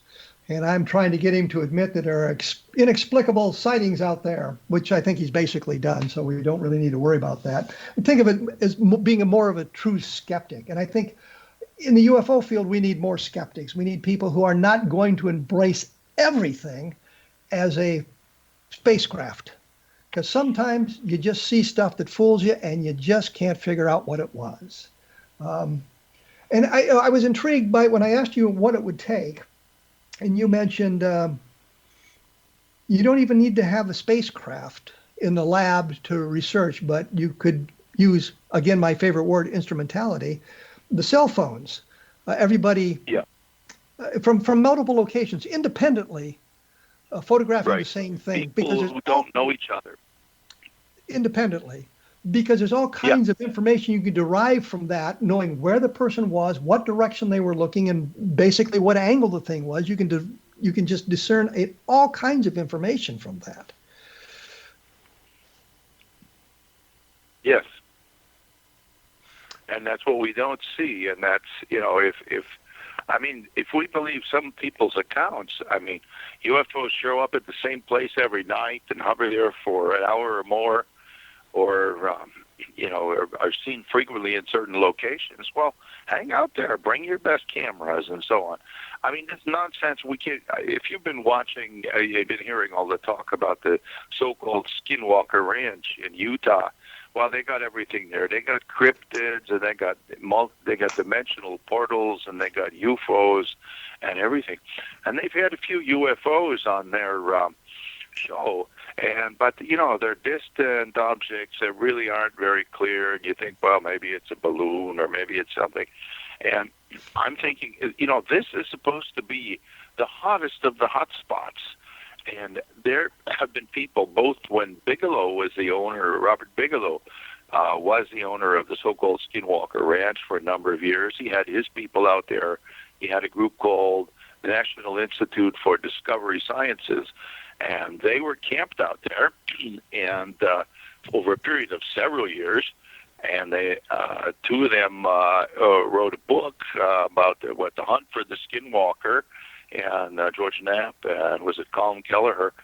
and I'm trying to get him to admit that there are inexplicable sightings out there, which I think he's basically done, so we don't really need to worry about that. I think of it as being more of a true skeptic, and I think in the UFO field, we need more skeptics. We need people who are not going to embrace everything as a spacecraft. Because sometimes you just see stuff that fools you and you just can't figure out what it was. And I was intrigued by when I asked you what it would take, and you mentioned you don't even need to have a spacecraft in the lab to research, but you could use, again, my favorite word, instrumentality, the cell phones. Everybody from multiple locations independently photographing the same thing. People who don't know each other. Independently. Because there's all kinds of information you can derive from that, knowing where the person was, what direction they were looking, and basically what angle the thing was. You can just discern all kinds of information from that. Yes. And that's what we don't see. And that's, if we believe some people's accounts, UFOs show up at the same place every night and hover there for an hour or more, or are seen frequently in certain locations. Well, hang out there, bring your best cameras and so on. It's nonsense. We can't. If you've been watching, you've been hearing all the talk about the so-called Skinwalker Ranch in Utah. Well, they got everything there. They got cryptids, and they got dimensional portals, and they got UFOs and everything. And they've had a few UFOs on their show, but they're distant objects that really aren't very clear. And you think, well, maybe it's a balloon or maybe it's something. And I'm thinking, this is supposed to be the hottest of the hot spots. And there have been people, both when Bigelow was the owner, Robert Bigelow was the owner of the so-called Skinwalker Ranch for a number of years. He had his people out there. He had a group called the National Institute for Discovery Sciences, and they were camped out there and over a period of several years. And they, two of them wrote a book about the hunt for the Skinwalker, and George Knapp, and was it Colin Kelleher?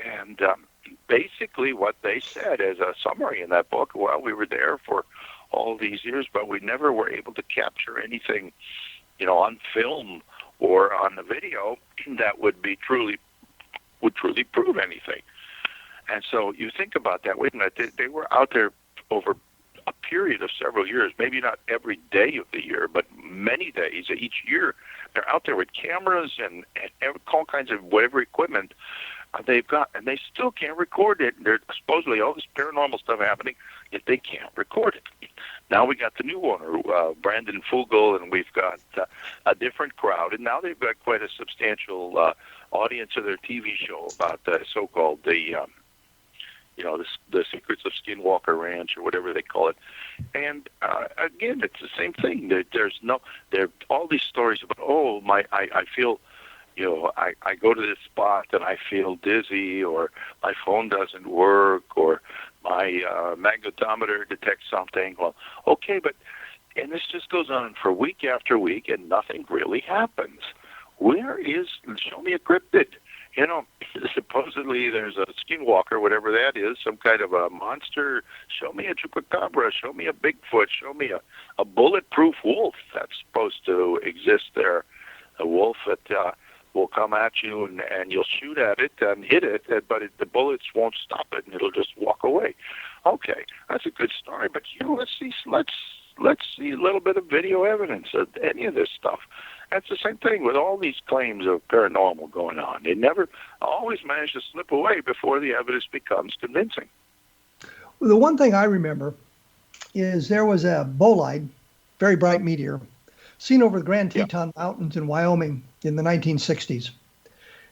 And basically what they said as a summary in that book, well, we were there for all these years, but we never were able to capture anything, on film or on the video that would truly prove anything. And so you think about that. Wait a minute, they were out there over a period of several years, maybe not every day of the year, but many days each year. They're out there with cameras and all kinds of whatever equipment they've got, and they still can't record it. There's supposedly all this paranormal stuff happening, yet they can't record it. Now we got the new owner, Brandon Fugel, and we've got a different crowd, and now they've got quite a substantial audience of their TV show about the so-called the Secrets of Skinwalker Ranch, or whatever they call it. And again, it's the same thing. There are all these stories about, I feel, I go to this spot and I feel dizzy, or my phone doesn't work, or my magnetometer detects something. Well, okay, and this just goes on for week after week, and nothing really happens. Show me a cryptid. Supposedly there's a skinwalker, whatever that is, some kind of a monster. Show me a chupacabra. Show me a Bigfoot. Show me a bulletproof wolf that's supposed to exist there. A wolf that will come at you and you'll shoot at it and hit it, but the bullets won't stop it and it'll just walk away. Okay, that's a good story, but let's see a little bit of video evidence of any of this stuff. That's the same thing with all these claims of paranormal going on. They never always manage to slip away before the evidence becomes convincing. Well, the one thing I remember is there was a bolide, very bright meteor, seen over the Grand Teton Mountains in Wyoming in the 1960s.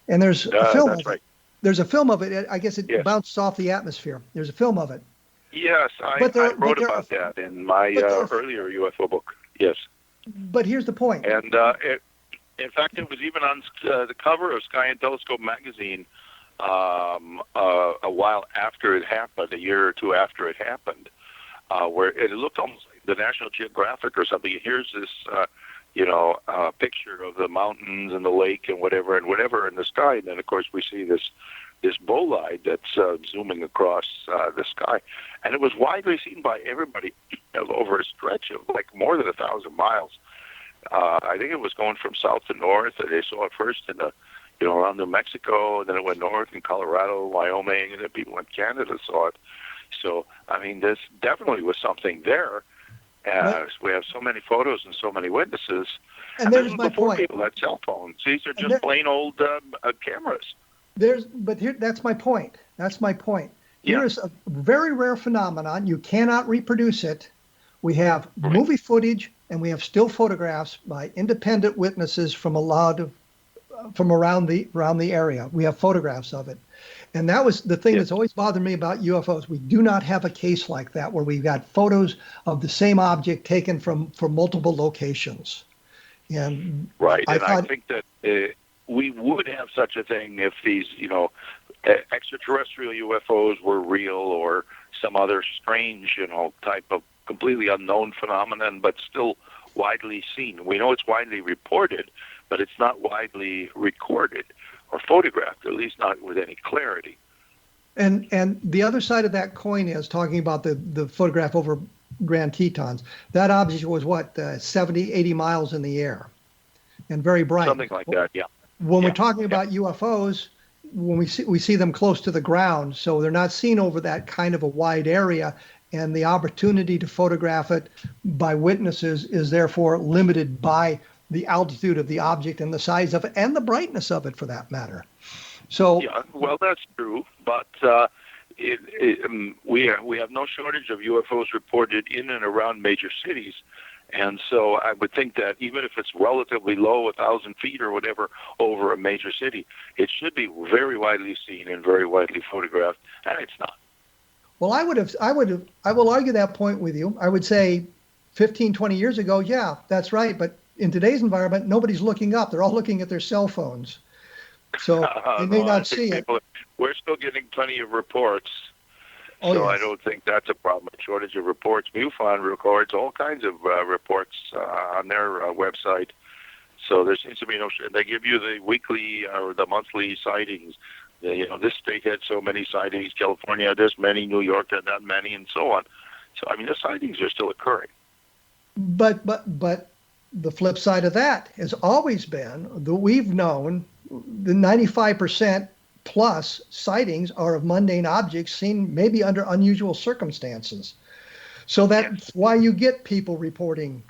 And there's a film of it. There's a film of it. I guess it bounced off the atmosphere. There's a film of it. Yes, I wrote about that in my earlier UFO book. Yes. But here's the point. And in fact, it was even on the cover of Sky and Telescope magazine a while after it happened, a year or two after it happened. where it looked almost like the National Geographic or something. Here's this, picture of the mountains and the lake and whatever in the sky. And then, of course, we see this bolide that's zooming across the sky. And it was widely seen by everybody over a stretch of like more than 1,000 miles. I think it was going from south to north. They saw it first in around New Mexico, and then it went north in Colorado, Wyoming, and then people in Canada saw it. So, I mean, this definitely was something there. We have so many photos and so many witnesses. And there's my before point. People had cell phones. These are just plain old cameras. That's my point. That's my point. Yeah. Here's a very rare phenomenon. You cannot reproduce it. We have movie footage and we have still photographs by independent witnesses from around the area. We have photographs of it. And that was the thing that's always bothered me about UFOs. We do not have a case like that where we've got photos of the same object taken from multiple locations. And right. I think that we would have such a thing if these, extraterrestrial UFOs were real or some other strange, type of completely unknown phenomenon, but still widely seen. We know it's widely reported, but it's not widely recorded or photographed, at least not with any clarity. And the other side of that coin is talking about the photograph over Grand Tetons. That object was 70, 80 miles in the air and very bright. Something like that, yeah. When we're talking about UFOs, when we see them close to the ground, so they're not seen over that kind of a wide area, and the opportunity to photograph it by witnesses is therefore limited by the altitude of the object and the size of it and the brightness of it, for that matter. So yeah, well, that's true, but we have no shortage of UFOs reported in and around major cities. And so I would think that even if it's relatively low, 1,000 feet or whatever, over a major city, it should be very widely seen and very widely photographed, and it's not. Well, I will argue that point with you. I would say 15, 20 years ago, yeah, that's right. But in today's environment, nobody's looking up. They're all looking at their cell phones. So they may not see it. We're still getting plenty of reports. Oh, so yes. I don't think that's a problem. A shortage of reports. MUFON records all kinds of reports on their website. So there seems to be no. They give you the weekly or the monthly sightings. This state had so many sightings. California had this many. New York had that many, and so on. So I mean, the sightings are still occurring. But the flip side of that has always been that we've known the 95% plus sightings are of mundane objects seen maybe under unusual circumstances. So that's why you get people reporting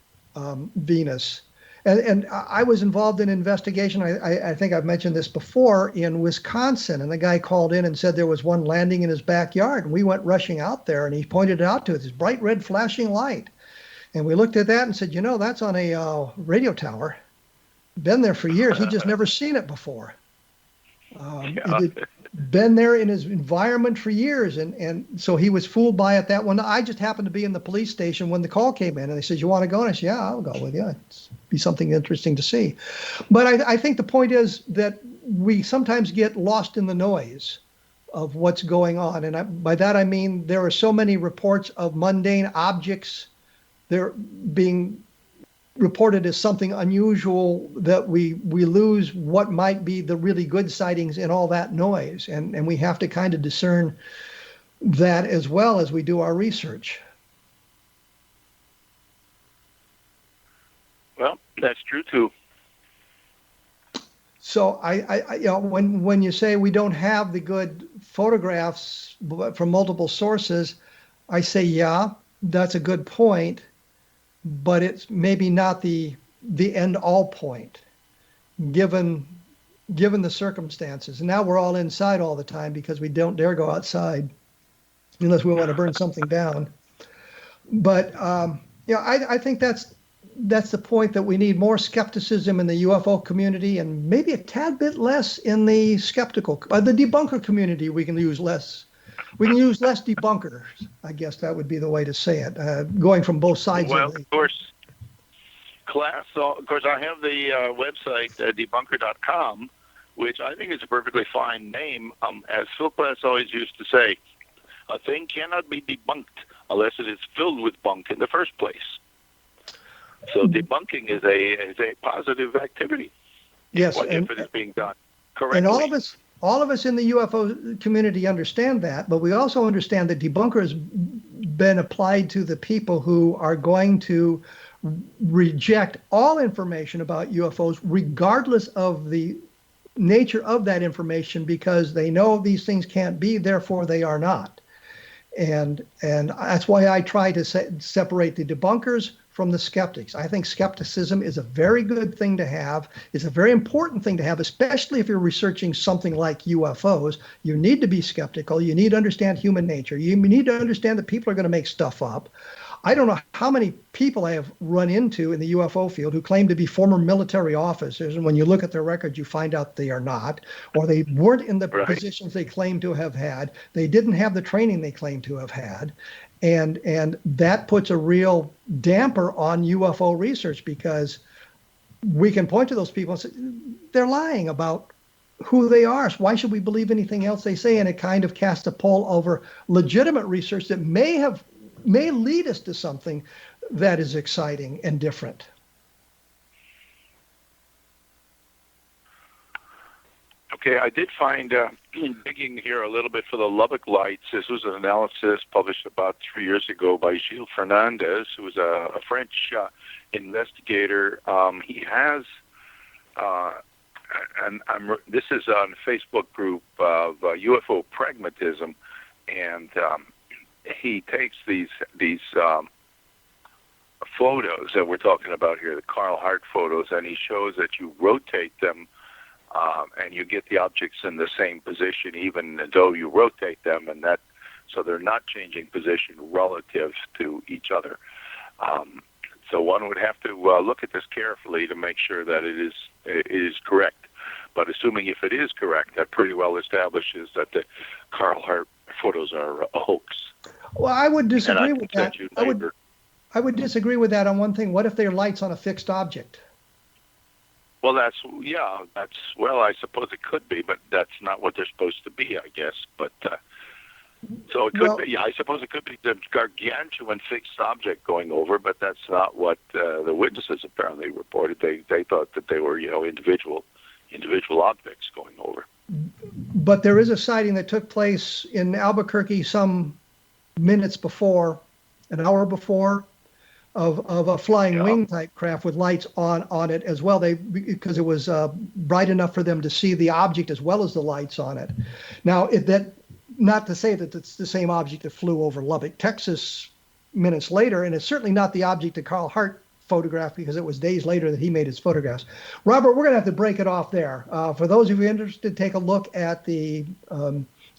Venus. And I was involved in an investigation, I think I've mentioned this before, in Wisconsin, and the guy called in and said there was one landing in his backyard, and we went rushing out there, and he pointed it out to us, this bright red flashing light. And we looked at that and said, that's on a radio tower. Been there for years. He'd just never seen it before. It been there in his environment for years, and so he was fooled by it that one. I just happened to be in the police station when the call came in, and they said, "You want to go?" And I said, "Yeah, I'll go with you. It's be something interesting to see." But I think the point is that we sometimes get lost in the noise of what's going on, and by that I mean there are so many reports of mundane objects. They're being reported as something unusual that we lose what might be the really good sightings in all that noise. And we have to kind of discern that as well as we do our research. Well, that's true too. So when you say we don't have the good photographs from multiple sources, I say, yeah, that's a good point. But it's maybe not the end all point, given the circumstances. And now we're all inside all the time because we don't dare go outside unless we want to burn something down. But I think that's the point, that we need more skepticism in the UFO community and maybe a tad bit less in the skeptical, the debunker community. We can use less. We can use less debunkers. I guess that would be the way to say it, going from both sides. Well, of course, Klass. Of course, I have the website, debunker.com, which I think is a perfectly fine name. As Phil Klass always used to say, a thing cannot be debunked unless it is filled with bunk in the first place. So debunking is a positive activity. Yes, if it is being done correctly. And all of us in the UFO community understand that, but we also understand that debunker has been applied to the people who are going to reject all information about UFOs, regardless of the nature of that information, because they know these things can't be, therefore they are not. And that's why I try to separate the debunkers from the skeptics. I think skepticism is a very good thing to have. It's a very important thing to have, especially if you're researching something like UFOs. You need to be skeptical. You need to understand human nature. You need to understand that people are going to make stuff up. I don't know how many people I have run into in the UFO field who claim to be former military officers, and when you look at their records, you find out they are not, or they weren't in the positions they claim to have had. They didn't have the training they claim to have had. And that puts a real damper on UFO research, because we can point to those people and say, they're lying about who they are. So why should we believe anything else they say? And it kind of casts a pall over legitimate research that may lead us to something that is exciting and different. Okay, I did find, digging here a little bit for the Lubbock Lights, this was an analysis published about 3 years ago by Gilles Fernandez, who was a French investigator. He has, this is on a Facebook group of UFO pragmatism, and he takes these photos that we're talking about here, the Carl Hart photos, and he shows that you rotate them, and you get the objects in the same position, even though you rotate them, and that, so they're not changing position relative to each other. So one would have to look at this carefully to make sure that it is correct. But assuming if it is correct, that pretty well establishes that the Carl Hart photos are a hoax. Well, I would disagree with that. I would disagree with that on one thing. What if they're lights on a fixed object? Well, well, I suppose it could be, but that's not what they're supposed to be, I guess. But so it could be. Yeah, I suppose it could be the gargantuan fixed object going over, but that's not what the witnesses apparently reported. They thought that they were, individual objects going over. But there is a sighting that took place in Albuquerque some minutes before, an hour before, of a flying wing type craft with lights on it as well. Because it was bright enough for them to see the object as well as the lights on it. Now, not to say that it's the same object that flew over Lubbock, Texas, minutes later, and it's certainly not the object that Carl Hart photographed, because it was days later that he made his photographs. Robert, we're going to have to break it off there. For those of you interested, take a look at the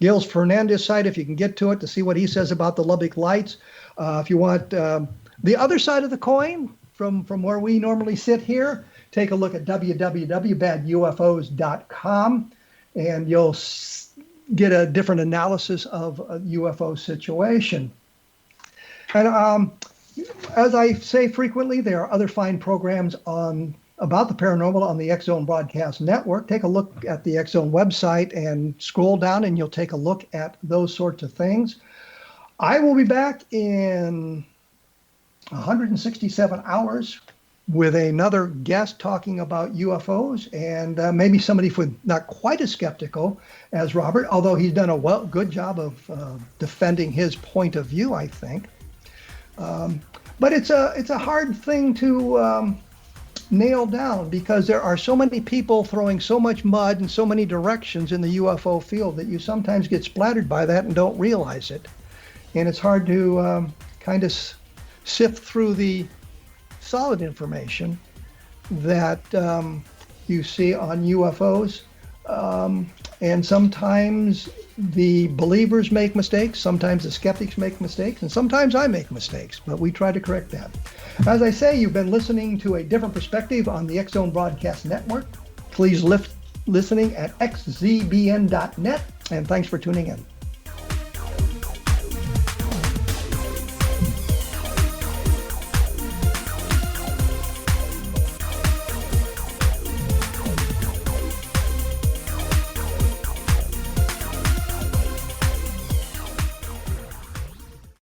Gilles Fernandez site, if you can get to it, to see what he says about the Lubbock Lights. If you want the other side of the coin from where we normally sit here, take a look at www.badufos.com, and you'll get a different analysis of a UFO situation. And as I say frequently, there are other fine programs about the paranormal on the X-Zone Broadcast Network. Take a look at the X-Zone website and scroll down, and you'll take a look at those sorts of things. I will be back in 167 hours with another guest talking about UFOs, and maybe somebody not quite as skeptical as Robert, although he's done a good job of defending his point of view, I think. But it's a hard thing to nail down, because there are so many people throwing so much mud in so many directions in the UFO field that you sometimes get splattered by that and don't realize it. And it's hard to kind of sift through the solid information that you see on UFOs. And sometimes the believers make mistakes, sometimes the skeptics make mistakes, and sometimes I make mistakes, but we try to correct that. As I say, you've been listening to a different perspective on the X-Zone Broadcast Network. Please listening at xzbn.net, and thanks for tuning in.